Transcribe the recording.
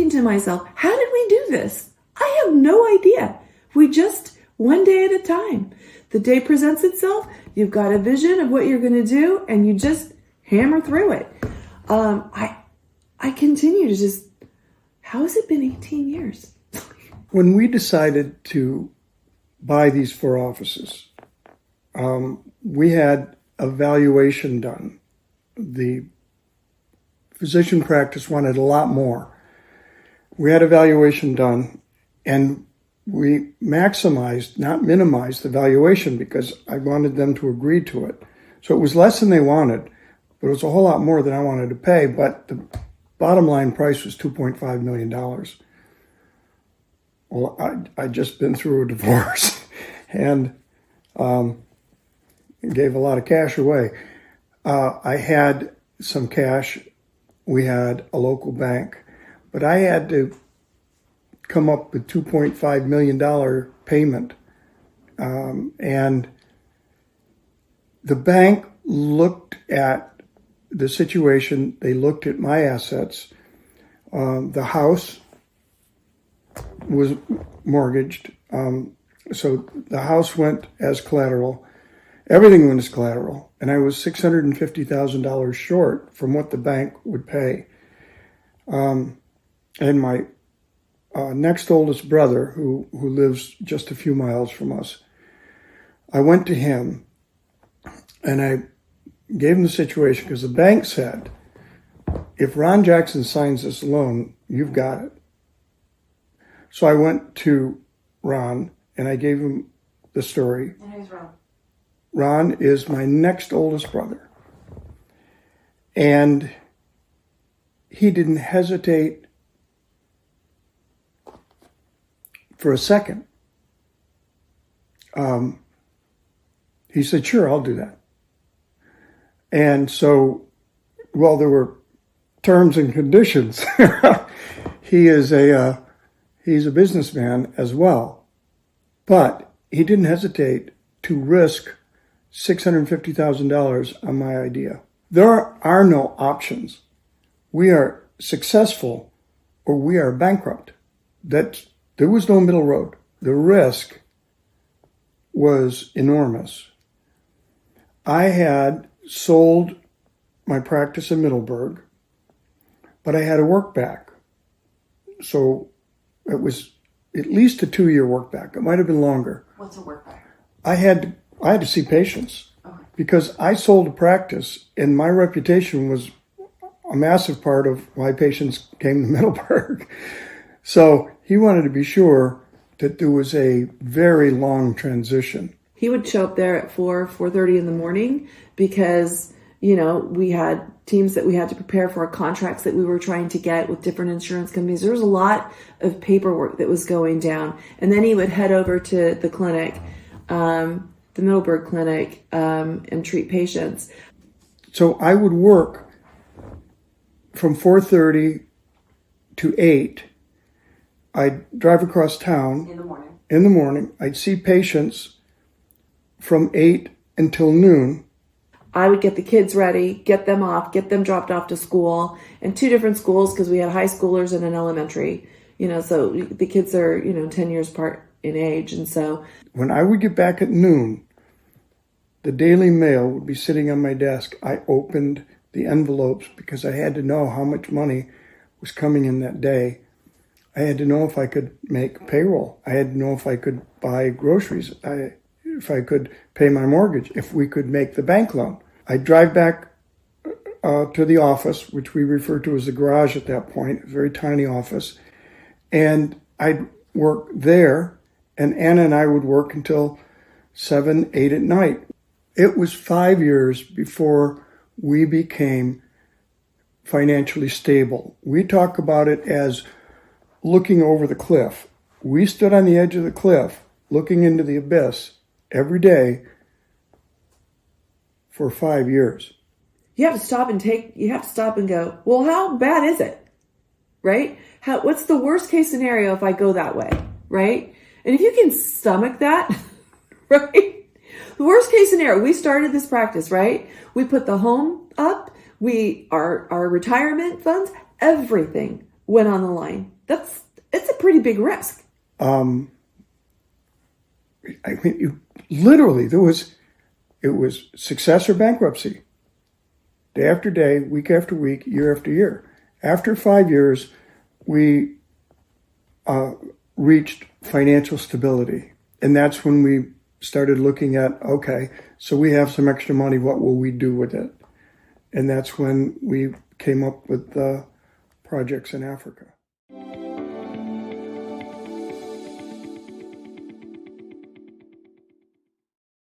thinking to myself, how did we do this? I have no idea. We just, one day at a time. The day presents itself, you've got a vision of what you're going to do, and you just hammer through it. I continue to just, how has it been 18 years? When we decided to buy these 4 offices, we had a valuation done. The physician practice wanted a lot more. We had a valuation done, and we maximized, not minimized, the valuation because I wanted them to agree to it. So it was less than they wanted, but it was a whole lot more than I wanted to pay. But the bottom line price was $2.5 million. Well, I'd just been through a divorce and gave a lot of cash away. I had some cash. We had a local bank, but I had to come up with $2.5 million payment. And the bank looked at the situation. They looked at my assets. The house was mortgaged. So the house went as collateral. Everything went as collateral. And I was $650,000 short from what the bank would pay. And my next oldest brother, who lives just a few miles from us, I went to him and I gave him the situation because the bank said, if Ron Jackson signs this loan, you've got it. So I went to Ron and I gave him the story. And who's Ron? Ron is my next oldest brother. And he didn't hesitate for a second. He said, sure, I'll do that. And so, well, there were terms and conditions. He's a businessman as well. But he didn't hesitate to risk $650,000 on my idea. There are no options. We are successful or we are bankrupt. There was no middle road. The risk was enormous. I had sold my practice in Middleburg, but I had to work back. So it was at least a 2-year work back. It might have been longer. What's a work back? I had to see patients because I sold a practice and my reputation was a massive part of why patients came to Middleburg. So he wanted to be sure that there was a very long transition. He would show up there at 4:30 in the morning because, we had teams that we had to prepare for, contracts that we were trying to get with different insurance companies. There was a lot of paperwork that was going down. And then he would head over to the clinic, the Middleburg clinic, and treat patients. So I would work from 4:30 to 8. I'd drive across town. In the morning. I'd see patients from 8 until noon. I would get the kids ready, get them off, get them dropped off to school, and 2 different schools because we had high schoolers and an elementary. So the kids are, 10 years apart in age. And so when I would get back at noon, the Daily Mail would be sitting on my desk. I opened the envelopes because I had to know how much money was coming in that day. I had to know if I could make payroll. I had to know if I could buy groceries, if I could pay my mortgage, if we could make the bank loan. I'd drive back to the office, which we referred to as the garage at that point, a very tiny office, and I'd work there, and Anna and I would work until 7, 8 at night. It was 5 years before we became financially stable. We talk about it as looking over the cliff. We stood on the edge of the cliff, looking into the abyss every day for 5 years. You have to stop and go, well, how bad is it? Right? What's the worst case scenario if I go that way? Right? And if you can stomach that, right? The worst case scenario, we started this practice, right? We put the home up, our retirement funds, everything went on the line. It's a pretty big risk. I mean, literally, it was success or bankruptcy. Day after day, week after week, year after year. After 5 years, we reached financial stability. And that's when we started looking at, okay, so we have some extra money, what will we do with it? And that's when we came up with the projects in Africa.